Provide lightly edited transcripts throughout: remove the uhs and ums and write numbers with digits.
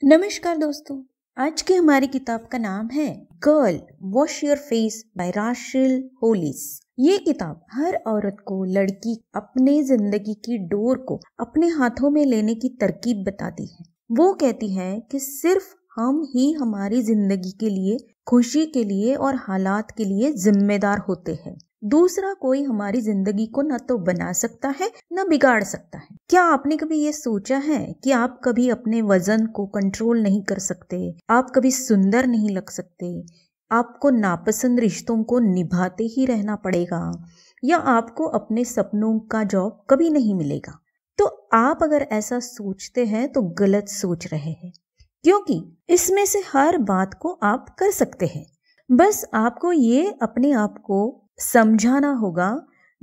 नमस्कार दोस्तों, आज की हमारी किताब का नाम है girl wash your face by Rachel Hollis. ये किताब हर औरत को लड़की अपने जिंदगी की डोर को अपने हाथों में लेने की तरकीब बताती है। वो कहती है कि सिर्फ हम ही हमारी जिंदगी के लिए, खुशी के लिए और हालात के लिए जिम्मेदार होते हैं। दूसरा कोई हमारी जिंदगी को न तो बना सकता है न बिगाड़ सकता है। क्या आपने कभी ये सोचा है कि आप कभी अपने वजन को कंट्रोल नहीं कर सकते, आप कभी सुंदर नहीं लग सकते, आपको नापसंद रिश्तों को निभाते ही रहना पड़ेगा, या आपको अपने सपनों का जॉब कभी नहीं मिलेगा? तो आप अगर ऐसा सोचते हैं तो गलत सोच रहे हैं, क्योंकि इसमें से हर बात को आप कर सकते हैं। बस आपको ये अपने आप को समझाना होगा।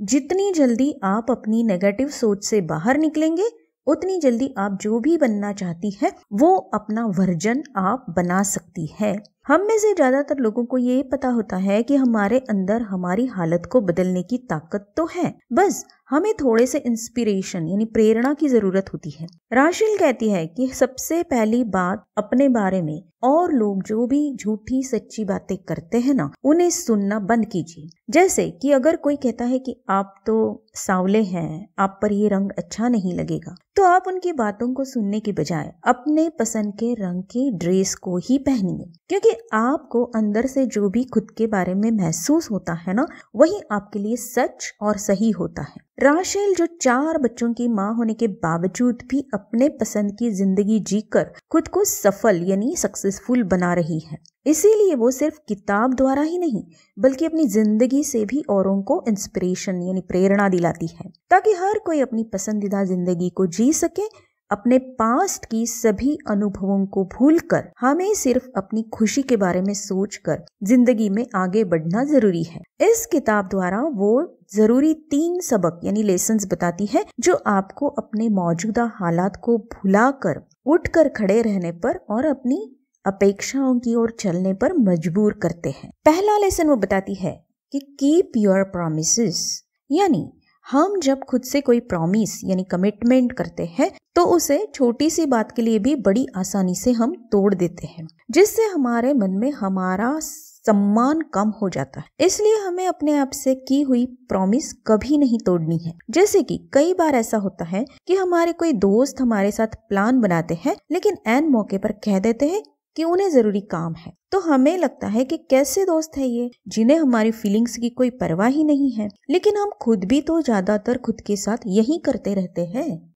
जितनी जल्दी आप अपनी नेगेटिव सोच से बाहर निकलेंगे, उतनी जल्दी आप जो भी बनना चाहती है वो अपना वर्जन आप बना सकती है। हम में से ज्यादातर लोगों को ये पता होता है कि हमारे अंदर हमारी हालत को बदलने की ताकत तो है, बस हमें थोड़े से इंस्पिरेशन यानी प्रेरणा की जरूरत होती है। राशेल कहती है कि सबसे पहली बात अपने बारे में और लोग जो भी झूठी सच्ची बातें करते हैं ना, उन्हें सुनना बंद कीजिए। जैसे कि अगर कोई कहता है कि आप तो सांवले हैं, आप पर ये रंग अच्छा नहीं लगेगा, तो आप उनकी बातों को सुनने के बजाय अपने पसंद के रंग की ड्रेस को ही पहनिए, क्योंकि आपको अंदर से जो भी खुद के बारे में महसूस होता है ना, वही आपके लिए सच और सही होता है। राशेल जो 4 बच्चों की माँ होने के बावजूद भी अपने पसंद की जिंदगी जीकर खुद को सफल यानी सक्सेसफुल बना रही है, इसीलिए वो सिर्फ किताब द्वारा ही नहीं बल्कि अपनी जिंदगी से भी औरों को इंस्पिरेशन यानी प्रेरणा दिलाती है, ताकि हर कोई अपनी पसंदीदा जिंदगी को जी सके। अपने पास्ट की सभी अनुभवों को भूलकर हमें सिर्फ अपनी खुशी के बारे में सोचकर जिंदगी में आगे बढ़ना जरूरी है। इस किताब द्वारा वो जरूरी 3 सबक यानी लेसन्स बताती है, जो आपको अपने मौजूदा हालात को भुलाकर उठकर खड़े रहने पर और अपनी अपेक्षाओं की ओर चलने पर मजबूर करते हैं। पहला लेसन वो बताती है कि कीप योर प्रॉमिसेस, यानी हम जब खुद से कोई प्रॉमिस यानी कमिटमेंट करते हैं तो उसे छोटी सी बात के लिए भी बड़ी आसानी से हम तोड़ देते हैं, जिससे हमारे मन में हमारा सम्मान कम हो जाता है। इसलिए हमें अपने आप से की हुई प्रॉमिस कभी नहीं तोड़नी है। जैसे कि कई बार ऐसा होता है कि हमारे कोई दोस्त हमारे साथ प्लान बनाते हैं, लेकिन ऐन मौके पर कह देते हैं कि उन्हें जरूरी काम है, तो हमें लगता है कि कैसे दोस्त है ये, जिन्हें हमारी फीलिंग्स की कोई परवाह ही नहीं है। लेकिन हम खुद भी तो ज्यादातर खुद के साथ यही करते रहते हैं।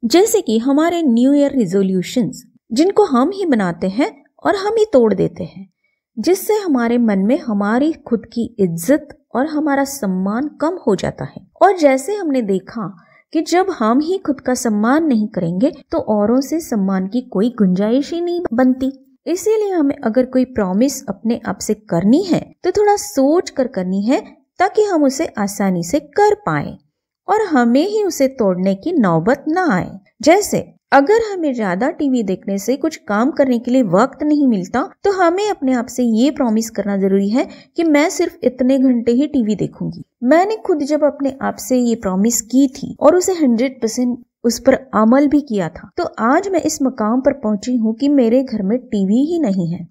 जैसे कि हमारे न्यू ईयर रिजोल्यूशंस, जिनको हम ही बनाते हैं और हम ही तोड़ देते हैं, जिससे हमारे मन में हमारी खुद की इज्जत और हमारा सम्मान कम हो जाता है। और जैसे हमने देखा कि जब हम ही खुद का सम्मान नहीं करेंगे तो औरों से सम्मान की कोई गुंजाइश ही नहीं बनती। इसीलिए हमें अगर कोई प्रॉमिस अपने आप से करनी है तो थोड़ा सोच कर करनी है, ताकि हम उसे आसानी से कर पाए और हमें ही उसे तोड़ने की नौबत ना आए। जैसे अगर हमें ज्यादा टीवी देखने से कुछ काम करने के लिए वक्त नहीं मिलता, तो हमें अपने आप से ये प्रॉमिस करना जरूरी है कि मैं सिर्फ इतने घंटे ही टीवी देखूंगी। मैंने खुद जब अपने आप से ये प्रॉमिस की थी और उसे 100% उस पर अमल भी किया था, तो आज मैं इस मकाम पर पहुंची हूँ कि मेरे घर में टीवी ही नहीं है,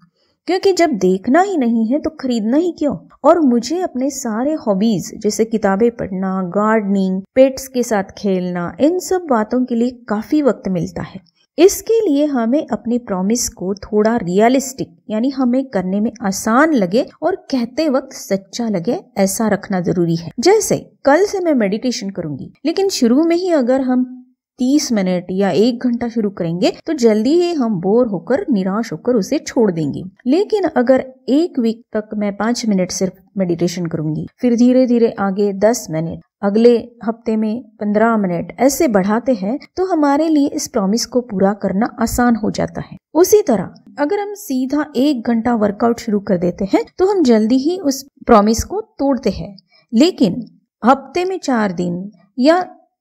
क्योंकि जब देखना ही नहीं है तो खरीदना ही क्यों। और मुझे अपने सारे हॉबीज जैसे किताबें पढ़ना, गार्डनिंग, पेट्स के साथ खेलना, इन सब बातों के लिए काफी वक्त मिलता है। इसके लिए हमें अपनी प्रॉमिस को थोड़ा रियलिस्टिक यानी हमें करने में आसान लगे और कहते वक्त सच्चा लगे, ऐसा रखना जरूरी है। जैसे कल से मैं मेडिटेशन करूंगी, लेकिन शुरू में ही अगर हम 30 मिनट या 1 घंटा शुरू करेंगे तो जल्दी ही हम बोर होकर, निराश होकर उसे छोड़ देंगे। लेकिन अगर 1 वीक तक मैं 5 मिनट सिर्फ मेडिटेशन करूंगी, फिर धीरे धीरे आगे 10 मिनट, अगले हफ्ते में 15 मिनट, ऐसे बढ़ाते हैं तो हमारे लिए इस प्रॉमिस को पूरा करना आसान हो जाता है। उसी तरह अगर हम सीधा 1 घंटा वर्कआउट शुरू कर देते हैं तो हम जल्दी ही उस प्रॉमिस को तोड़ते हैं। लेकिन हफ्ते में 4 दिन या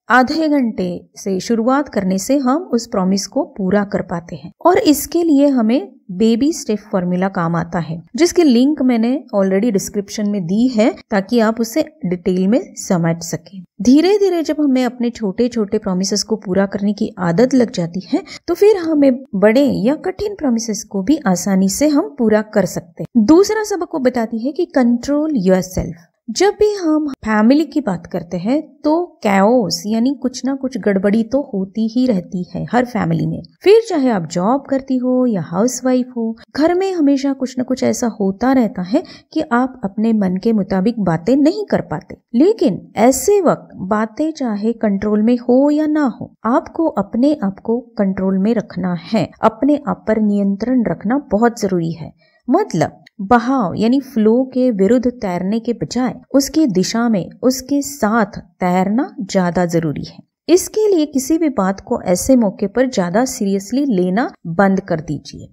आधे घंटे से शुरुआत करने से हम उस प्रॉमिस को पूरा कर पाते हैं। और इसके लिए हमें बेबी स्टेप फॉर्मूला काम आता है, जिसकी लिंक मैंने ऑलरेडी डिस्क्रिप्शन में दी है ताकि आप उसे डिटेल में समझ सकें। धीरे धीरे जब हमें अपने छोटे छोटे प्रॉमिसेस को पूरा करने की आदत लग जाती है तो फिर हमें बड़े या कठिन प्रॉमिसेस को भी आसानी से हम पूरा कर सकते हैं। दूसरा सबक वो बताती है कि कंट्रोल योरसेल्फ। जब भी हम फैमिली की बात करते हैं तो कैओस यानी कुछ ना कुछ गड़बड़ी तो होती ही रहती है हर फैमिली में। फिर चाहे आप जॉब करती हो या हाउसवाइफ हो, घर में हमेशा कुछ ना कुछ ऐसा होता रहता है कि आप अपने मन के मुताबिक बातें नहीं कर पाते। लेकिन ऐसे वक्त बातें चाहे कंट्रोल में हो या ना हो, आपको अपने आप को कंट्रोल में रखना है। अपने आप पर नियंत्रण रखना बहुत जरूरी है। मतलब बहाव यानी फ्लो के विरुद्ध तैरने के बजाय उसकी दिशा में उसके साथ तैरना ज्यादा जरूरी है। इसके लिए किसी भी बात को ऐसे मौके पर ज्यादा सीरियसली लेना बंद कर दीजिए।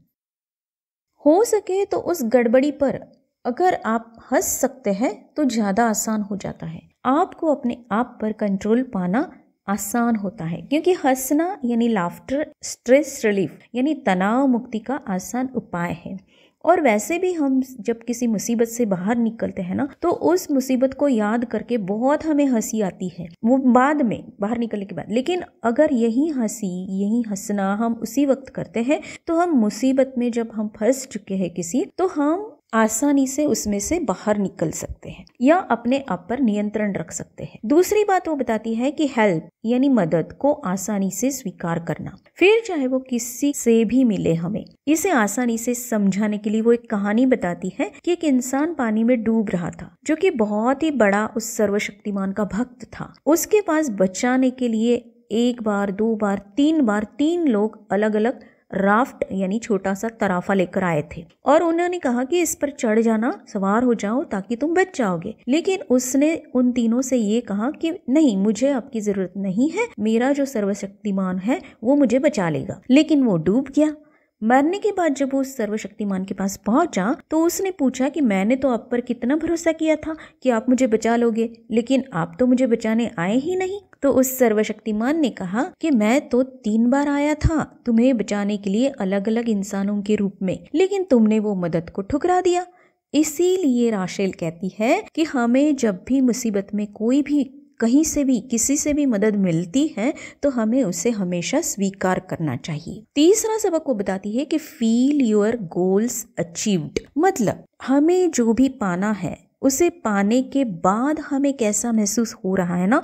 हो सके तो उस गड़बड़ी पर अगर आप हंस सकते हैं तो ज्यादा आसान हो जाता है। आपको अपने आप पर कंट्रोल पाना आसान होता है, क्योंकि हंसना यानी लाफ्टर स्ट्रेस रिलीफ यानी तनाव मुक्ति का आसान उपाय है। और वैसे भी हम जब किसी मुसीबत से बाहर निकलते हैं ना, तो उस मुसीबत को याद करके बहुत हमें हंसी आती है, वो बाद में बाहर निकलने के बाद। लेकिन अगर यही हंसी, यही हंसना हम उसी वक्त करते हैं तो हम मुसीबत में जब हम फंस चुके हैं किसी, तो हम आसानी से उसमें से बाहर निकल सकते हैं या अपने आप पर नियंत्रण रख सकते हैं। दूसरी बात वो बताती है कि हेल्प यानी मदद को आसानी से स्वीकार करना, फिर चाहे वो किसी से भी मिले हमें। इसे आसानी से समझाने के लिए वो एक कहानी बताती है कि एक इंसान पानी में डूब रहा था, जो कि बहुत ही बड़ा उस सर्वशक्तिमान का भक्त था। उसके पास बचाने के लिए एक बार, दो बार, तीन बार 3 लोग अलग अलग राफ्ट यानी छोटा सा तराफा लेकर आए थे और उन्होंने कहा कि इस पर चढ़ जाना, सवार हो जाओ ताकि तुम बच जाओगे। लेकिन उसने उन तीनों से ये कहा कि नहीं, मुझे आपकी जरूरत नहीं है, मेरा जो सर्वशक्तिमान है वो मुझे बचा लेगा। लेकिन वो डूब गया। मरने के बाद जब वो उस सर्वशक्तिमान के पास पहुंचा तो उसने पूछा कि मैंने तो आप पर कितना भरोसा किया था कि आप मुझे बचा लोगे, लेकिन आप तो मुझे बचाने आए ही नहीं। तो उस सर्वशक्तिमान ने कहा कि मैं तो 3 बार आया था तुम्हें बचाने के लिए अलग अलग इंसानों के रूप में, लेकिन तुमने वो मदद को ठुकरा दिया। इसीलिए राशेल कहती है कि हमें जब भी मुसीबत में कोई भी कहीं से भी किसी से भी मदद मिलती है तो हमें उसे हमेशा स्वीकार करना चाहिए। तीसरा सबक वो बताती है कि फील योर गोल्स अचीव्ड। मतलब हमें जो भी पाना है उसे पाने के बाद हमें कैसा महसूस हो रहा है ना,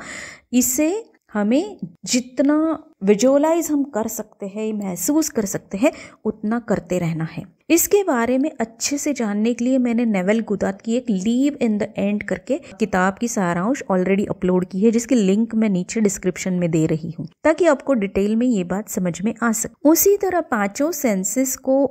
इसे हमें जितना विजुअलाइज हम कर सकते हैं, महसूस कर सकते हैं, उतना करते रहना है। इसके बारे में अच्छे से जानने के लिए मैंने नेवल गुदात की एक लीव इन द एंड करके किताब की सारांश ऑलरेडी अपलोड की है, जिसकी लिंक मैं नीचे डिस्क्रिप्शन में दे रही हूँ ताकि आपको डिटेल में ये बात समझ में आ सके। उसी तरह 5 सेंसेस को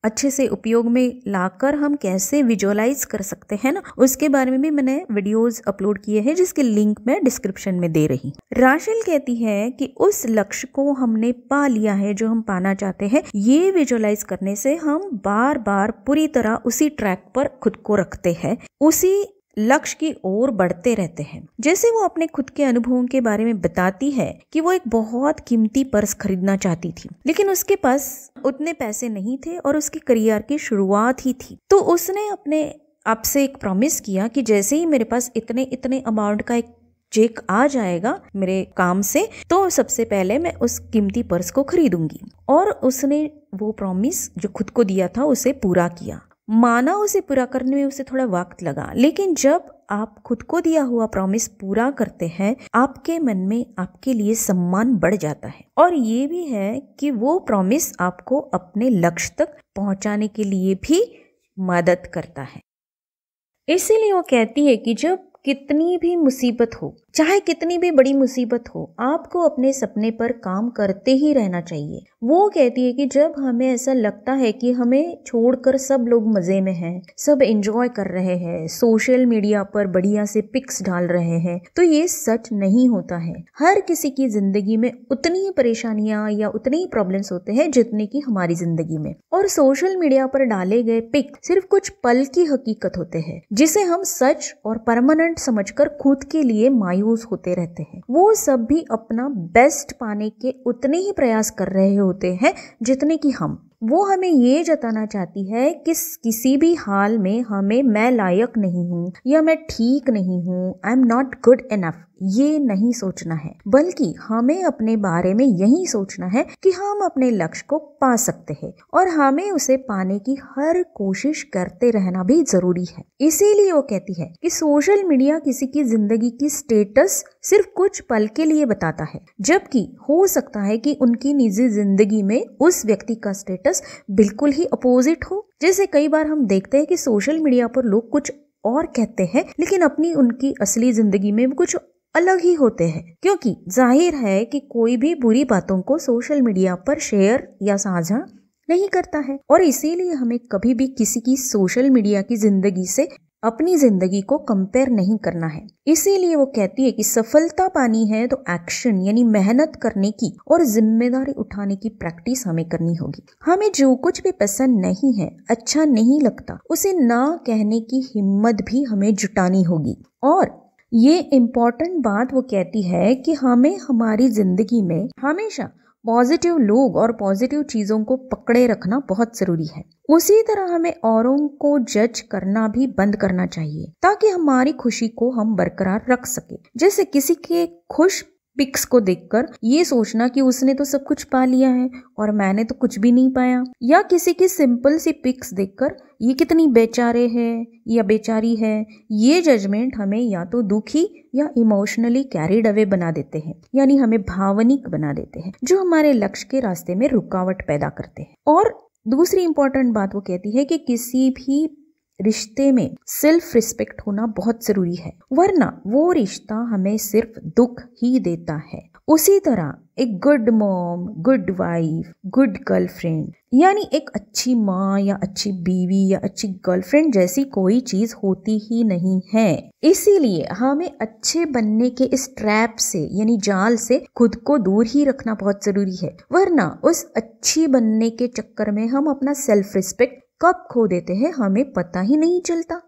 अच्छे से उपयोग में लाकर हम कैसे विजुअलाइज कर सकते हैं ना, उसके बारे में भी मैंने वीडियोस अपलोड किए हैं, जिसके लिंक मैं डिस्क्रिप्शन में दे रही। राशेल कहती है कि उस लक्ष्य को हमने पा लिया है जो हम पाना चाहते हैं। ये विजुअलाइज करने से हम बार बार पूरी तरह उसी ट्रैक पर खुद को रखते हैं, उसी लक्ष्य की ओर बढ़ते रहते हैं। जैसे वो अपने खुद के अनुभवों के बारे में बताती है कि वो एक बहुत कीमती पर्स खरीदना चाहती थी, लेकिन उसके पास उतने पैसे नहीं थे और उसकी करियर की शुरुआत ही थी। तो उसने अपने आप से एक प्रॉमिस किया कि जैसे ही मेरे पास इतने अमाउंट का एक चेक आ जाएगा मेरे काम से, तो सबसे पहले मैं उस कीमती पर्स को खरीदूंगी। और उसने वो प्रॉमिस जो खुद को दिया था उसे पूरा किया। माना उसे पूरा करने में उसे थोड़ा वक्त लगा, लेकिन जब आप खुद को दिया हुआ प्रॉमिस पूरा करते हैं, आपके मन में आपके लिए सम्मान बढ़ जाता है। और ये भी है कि वो प्रॉमिस आपको अपने लक्ष्य तक पहुंचाने के लिए भी मदद करता है। इसीलिए वो कहती है कि जब कितनी भी मुसीबत हो, चाहे कितनी भी बड़ी मुसीबत हो, आपको अपने सपने पर काम करते ही रहना चाहिए। वो कहती है कि जब हमें ऐसा लगता है कि हमें छोड़कर सब लोग मजे में हैं, सब एंजॉय कर रहे हैं, सोशल मीडिया पर बढ़िया से पिक्स डाल रहे हैं, तो ये सच नहीं होता है। हर किसी की जिंदगी में उतनी ही परेशानियां या उतने ही प्रॉब्लम्स होते हैं जितने की हमारी जिंदगी में। और सोशल मीडिया पर डाले गए पिक सिर्फ कुछ पल की हकीकत होते हैं, जिसे हम सच और परमानेंट अचीवमेंट समझकर खुद के लिए मायूस होते रहते हैं। वो सब भी अपना बेस्ट पाने के उतने ही प्रयास कर रहे होते हैं जितने कि हम। वो हमें ये जताना चाहती है कि किसी भी हाल में हमें मैं लायक नहीं हूँ या मैं ठीक नहीं हूँ, I am not good enough, ये नहीं सोचना है, बल्कि हमें अपने बारे में यही सोचना है कि हम अपने लक्ष्य को पा सकते हैं और हमें उसे पाने की हर कोशिश करते रहना भी जरूरी है। इसीलिए वो कहती है कि सोशल मीडिया किसी की जिंदगी की स्टेटस सिर्फ कुछ पल के लिए बताता है, जबकि हो सकता है कि उनकी निजी जिंदगी में उस व्यक्ति का स्टेटस बिल्कुल ही अपोजिट हो। जैसे कई बार हम देखते हैं कि सोशल मीडिया पर लोग कुछ और कहते हैं लेकिन अपनी उनकी असली जिंदगी में कुछ अलग ही होते हैं, क्योंकि जाहिर है कि कोई भी बुरी बातों को सोशल मीडिया पर शेयर या साझा नहीं करता है और इसीलिए हमें कभी भी किसी की सोशल मीडिया की जिंदगी से अपनी जिंदगी को कंपेयर नहीं करना है। इसीलिए वो कहती है कि सफलता पानी है तो एक्शन यानी मेहनत करने की और जिम्मेदारी उठाने की प्रैक्टिस हमें करनी होगी। हमें जो कुछ भी पसंद नहीं है, अच्छा नहीं लगता, उसे ना कहने की हिम्मत भी हमें जुटानी होगी। और ये इम्पोर्टेंट बात वो कहती है कि हमें हमारी जिंदगी में हमेशा पॉजिटिव लोग और पॉजिटिव चीजों को पकड़े रखना बहुत जरूरी है। उसी तरह हमें औरों को जज करना भी बंद करना चाहिए ताकि हमारी खुशी को हम बरकरार रख सके। जैसे किसी के खुश पिक्स को देखकर ये सोचना कि उसने तो सब कुछ पा लिया है और मैंने तो कुछ भी नहीं पाया, या किसी की सिंपल सी पिक्स देखकर ये कितनी बेचारे है या बेचारी है, ये जजमेंट हमें या तो दुखी या इमोशनली कैरिड अवे बना देते हैं, यानी हमें भावनिक बना देते हैं, जो हमारे लक्ष्य के रास्ते में रुकावट पैदा करते हैं। और दूसरी इंपॉर्टेंट बात वो कहती है कि किसी भी रिश्ते में सेल्फ रिस्पेक्ट होना बहुत जरूरी है, वरना वो रिश्ता हमें सिर्फ दुख ही देता है। उसी तरह एक good mom, good wife, good girlfriend यानी एक अच्छी माँ या अच्छी बीवी या अच्छी गर्लफ्रेंड जैसी कोई चीज होती ही नहीं है। इसीलिए हमें अच्छे बनने के इस ट्रैप से यानी जाल से खुद को दूर ही रखना बहुत जरूरी है, वरना उस अच्छी बनने के चक्कर में हम अपना सेल्फ रिस्पेक्ट कब खो देते हैं हमें पता ही नहीं चलता।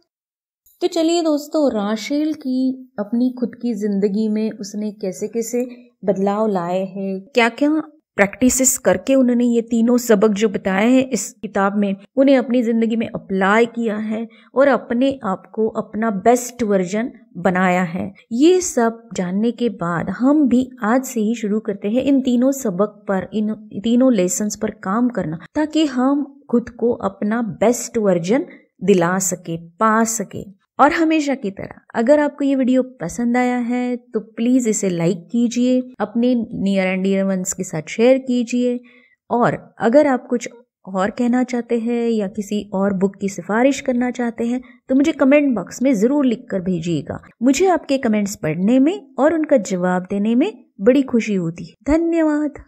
तो चलिए दोस्तों, राशेल की अपनी खुद की जिंदगी में उसने कैसे कैसे बदलाव लाए हैं, क्या क्या प्रैक्टिसेस करके उन्होंने ये तीनों सबक जो बताए हैं इस किताब में उन्हें अपनी जिंदगी में अप्लाई किया है और अपने आप को अपना बेस्ट वर्जन बनाया है, ये सब जानने के बाद हम भी आज से ही शुरू करते हैं इन तीनों सबक पर, इन तीनों लेसन्स पर काम करना, ताकि हम खुद को अपना बेस्ट वर्जन दिला सके, पा सके। और हमेशा की तरह अगर आपको ये वीडियो पसंद आया है तो प्लीज़ इसे लाइक कीजिए, अपने नियर एंड डियर वंस के साथ शेयर कीजिए, और अगर आप कुछ और कहना चाहते हैं या किसी और बुक की सिफारिश करना चाहते हैं तो मुझे कमेंट बॉक्स में ज़रूर लिख कर भेजिएगा। मुझे आपके कमेंट्स पढ़ने में और उनका जवाब देने में बड़ी खुशी होती है। धन्यवाद।